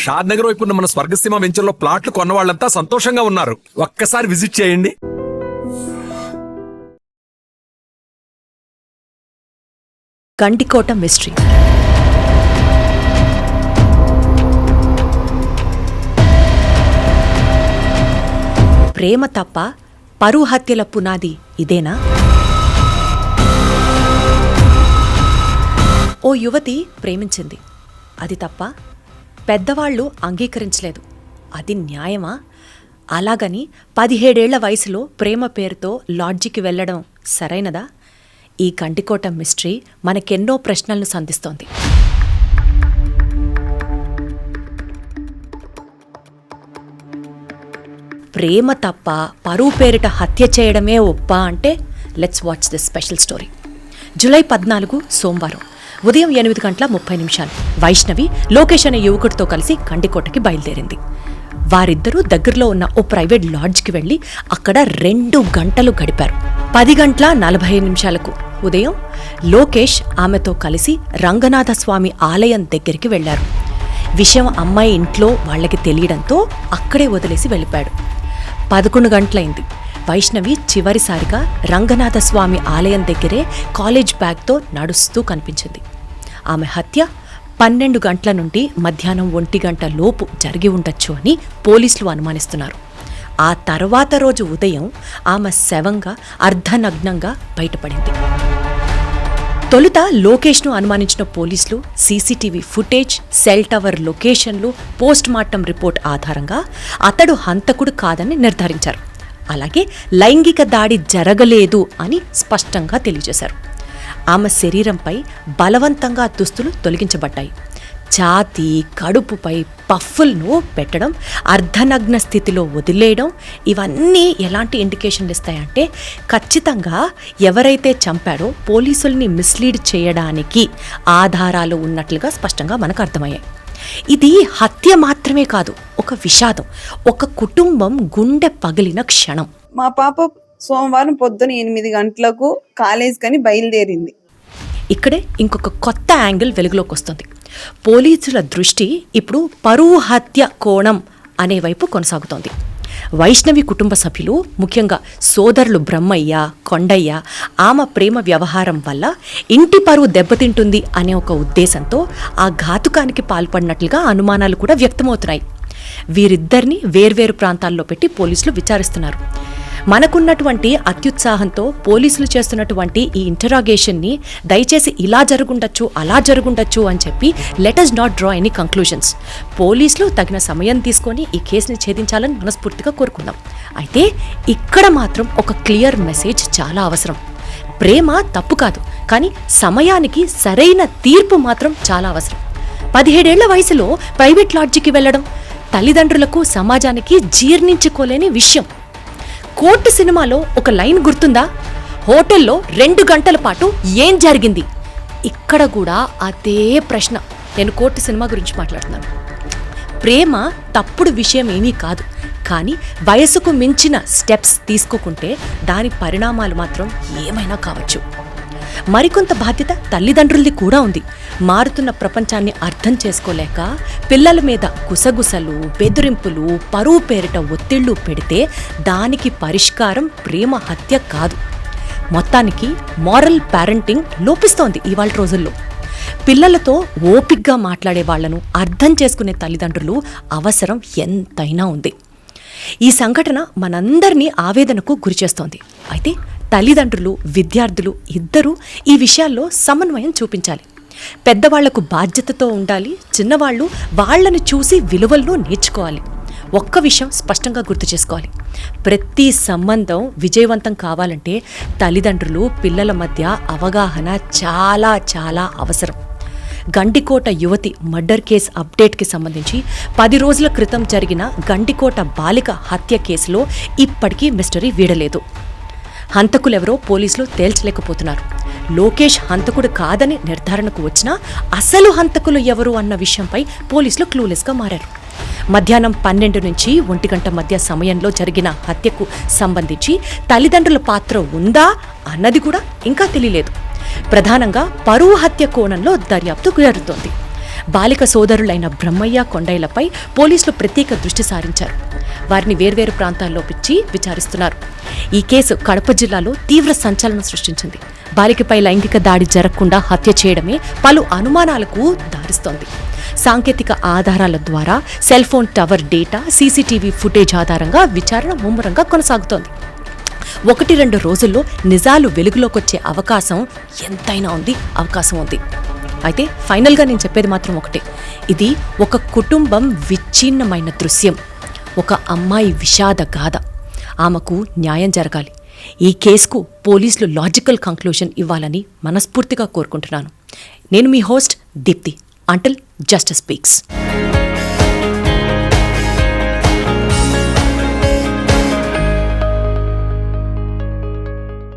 షాద్ నగర్ వైపు ఉన్న మన స్వర్గసీమ వెంచర్లో ప్లాట్లు కొన్న వాళ్ళంతా సంతోషంగా ఉన్నారు. ఒక్కసారి విజిట్ చేయండి. గండికోట మిస్టరీ. ప్రేమ తప్ప పరువు హత్యల పునాది ఇదేనా? ఓ యువతి ప్రేమించింది, అది తప్ప? పెద్దవాళ్లు అంగీకరించలేదు, అది న్యాయమా? అలాగని 17 ఏళ్ల వయసులో ప్రేమ పేరుతో లాడ్జికి వెళ్లడం సరైనదా? ఈ గండికోట మిస్టరీ మనకెన్నో ప్రశ్నలను సంధిస్తోంది. ప్రేమ తప్ప పరువు పేరిట హత్య చేయడమే ఒప్ప అంటే let's watch this special story. July 14 సోమవారం ఉదయం 8:30 వైష్ణవి లోకేష్ అనే యువకుడితో కలిసి గండికోటకి బయలుదేరింది. వారిద్దరూ దగ్గరలో ఉన్న ఓ ప్రైవేట్ లాడ్జ్కి వెళ్లి అక్కడ 2 గంటలు గడిపారు. 10:45 ఉదయం లోకేష్ ఆమెతో కలిసి రంగనాథస్వామి ఆలయం దగ్గరికి వెళ్లారు. విషయం అమ్మాయి ఇంట్లో వాళ్లకి తెలియడంతో అక్కడే వదిలేసి వెళ్ళిపోయాడు. 11 గంటలైంది. వైష్ణవి చివరిసారిగా రంగనాథస్వామి ఆలయం దగ్గరే కాలేజ్ బ్యాగ్తో నడుస్తూ కనిపించింది. ఆమె హత్య 12 గంటల నుండి మధ్యాహ్నం 1 గంట లోపు జరిగి ఉండొచ్చు అని పోలీసులు అనుమానిస్తున్నారు. ఆ తర్వాత రోజు ఉదయం ఆమె శవంగా అర్ధనగ్నంగా బయటపడింది. తొలుత లోకేష్ను అనుమానించిన పోలీసులు సీసీటీవీ ఫుటేజ్, సెల్ టవర్ లొకేషన్లు, పోస్ట్ మార్టం రిపోర్ట్ ఆధారంగా అతడు హంతకుడు కాదని నిర్ధారించారు. అలాగే లైంగిక దాడి జరగలేదు అని స్పష్టంగా తెలియజేశారు. ఆమె శరీరంపై బలవంతంగా దుస్తులు తొలగించబడ్డాయి. ఛాతీ, కడుపుపై పఫ్ఫుల్ను పెట్టడం, అర్ధనగ్న స్థితిలో వదిలేయడం, ఇవన్నీ ఎలాంటి ఇండికేషన్లు ఇస్తాయంటే ఖచ్చితంగా ఎవరైతే చంపాడో పోలీసుల్ని మిస్లీడ్ చేయడానికి ఆధారాలు ఉన్నట్లుగా స్పష్టంగా మనకు అర్థమయ్యాయి. ఇది హత్య మాత్రమే కాదు, ఒక విషాదం, ఒక కుటుంబం గుండె పగిలిన క్షణం. మా పాప సోమవారం పొద్దున 8 గంటలకు కాలేజ్ కని బయలుదేరింది. ఇక్కడే ఇంకొక కొత్త యాంగిల్ వెలుగులోకి వస్తుంది. పోలీసుల దృష్టి ఇప్పుడు పరువు హత్య కోణం అనే వైపు కొనసాగుతోంది. వైష్ణవి కుటుంబ సభ్యులు, ముఖ్యంగా సోదరులు బ్రహ్మయ్య, కొండయ్య, ఆమె ప్రేమ వ్యవహారం వల్ల ఇంటి పరువు దెబ్బతింటుంది అనే ఒక ఉద్దేశంతో ఆ ఘాతుకానికి పాల్పడినట్లుగా అనుమానాలు కూడా వ్యక్తమవుతున్నాయి. వీరిద్దరిని వేర్వేరు ప్రాంతాల్లో పెట్టి పోలీసులు విచారిస్తున్నారు. మనకున్నటువంటి అత్యుత్సాహంతో పోలీసులు చేస్తున్నటువంటి ఈ ఇంటరాగేషన్ని దయచేసి ఇలా జరుగుండొచ్చు, అలా జరుగుండొచ్చు అని చెప్పి let us not draw any conclusions. పోలీసులు తగిన సమయం తీసుకొని ఈ కేసుని ఛేదించాలని మనస్ఫూర్తిగా కోరుకుందాం. అయితే ఇక్కడ మాత్రం ఒక క్లియర్ మెసేజ్ చాలా అవసరం. ప్రేమ తప్పు కాదు, కానీ సమయానికి సరైన తీర్పు మాత్రం చాలా అవసరం. 17 ఏళ్ల వయసులో ప్రైవేట్ లాడ్జికి వెళ్లడం తల్లిదండ్రులకు, సమాజానికి జీర్ణించుకోలేని విషయం. కోర్టు సినిమాలో ఒక లైన్ గుర్తుందా? హోటల్లో 2 గంటల పాటు ఏం జరిగింది? ఇక్కడ కూడా అదే ప్రశ్న. నేను కోర్టు సినిమా గురించి మాట్లాడుతున్నాను. ప్రేమ తప్పుడు విషయం ఏమీ కాదు, కానీ వయసుకు మించిన స్టెప్స్ తీసుకోకుంటే దాని పరిణామాలు మాత్రం ఏమైనా కావచ్చు. మరికొంత బాధ్యత తల్లిదండ్రులది కూడా ఉంది. మారుతున్న ప్రపంచాన్ని అర్థం చేసుకోలేక పిల్లల మీద గుసగుసలు, బెదిరింపులు, పరువు పేరిట ఒత్తిళ్లు పెడితే దానికి పరిష్కారం ప్రేమ హత్య కాదు. మొత్తానికి మారల్ పేరెంటింగ్ లోపిస్తోంది ఇవాళ రోజుల్లో. పిల్లలతో ఓపిగ్గా మాట్లాడే వాళ్లను అర్థం చేసుకునే తల్లిదండ్రులు అవసరం ఎంతైనా ఉంది. ఈ సంఘటన మనందరినీ ఆవేదనకు గురిచేస్తోంది. అయితే తల్లిదండ్రులు, విద్యార్థులు ఇద్దరూ ఈ విషయాల్లో సమన్వయం చూపించాలి. పెద్దవాళ్లకు బాధ్యతతో ఉండాలి, చిన్నవాళ్లు వాళ్లను చూసి విలువలను నేర్చుకోవాలి. ఒక్క విషయం స్పష్టంగా గుర్తు చేసుకోవాలి, ప్రతి సంబంధం విజయవంతం కావాలంటే తల్లిదండ్రులు, పిల్లల మధ్య అవగాహన చాలా చాలా అవసరం. గండికోట యువతి మర్డర్ కేసు అప్డేట్కి సంబంధించి 10 రోజుల క్రితం జరిగిన గండికోట బాలిక హత్య కేసులో ఇప్పటికీ మిస్టరీ వీడలేదు. హంతకులెవరో పోలీసులు తేల్చలేకపోతున్నారు. లోకేష్ హంతకుడు కాదని నిర్ధారణకు వచ్చినా అసలు హంతకులు ఎవరు అన్న విషయంపై పోలీసులు క్లూలెస్గా మారారు. మధ్యాహ్నం 12 నుంచి 1 గంట మధ్య సమయంలో జరిగిన హత్యకు సంబంధించి తల్లిదండ్రుల పాత్ర ఉందా అన్నది కూడా ఇంకా తెలియలేదు. ప్రధానంగా పరువు హత్య కోణంలో దర్యాప్తు జరుగుతోంది. బాలిక సోదరులైన బ్రహ్మయ్య, కొండయ్యలపై పోలీసులు ప్రత్యేక దృష్టి సారించారు. వారిని వేర్వేరు ప్రాంతాల్లో పిచ్చి విచారిస్తున్నారు. ఈ కేసు కడప జిల్లాలో తీవ్ర సంచలనం సృష్టించింది. బాలికపై లైంగిక దాడి జరగకుండా హత్య చేయడమే పలు అనుమానాలకు దారిస్తోంది. సాంకేతిక ఆధారాల ద్వారా cell phone tower data, CCTV footage ఆధారంగా విచారణ ముమ్మరంగా కొనసాగుతోంది. 1-2 రోజుల్లో నిజాలు వెలుగులోకొచ్చే అవకాశం ఎంతైనా ఉంది, అవకాశం ఉంది. అయితే ఫైనల్గా నేను చెప్పేది మాత్రం ఒకటే, ఇది ఒక కుటుంబం విచ్ఛిన్నమైన దృశ్యం, ఒక అమ్మాయి విషాద గాథ. ఆమెకు న్యాయం జరగాలి. ఈ కేసుకు పోలీసులు లాజికల్ కంక్లూజన్ ఇవ్వాలని మనస్ఫూర్తిగా కోరుకుంటున్నాను. నేను మీ host Deepthi. Until justice speaks.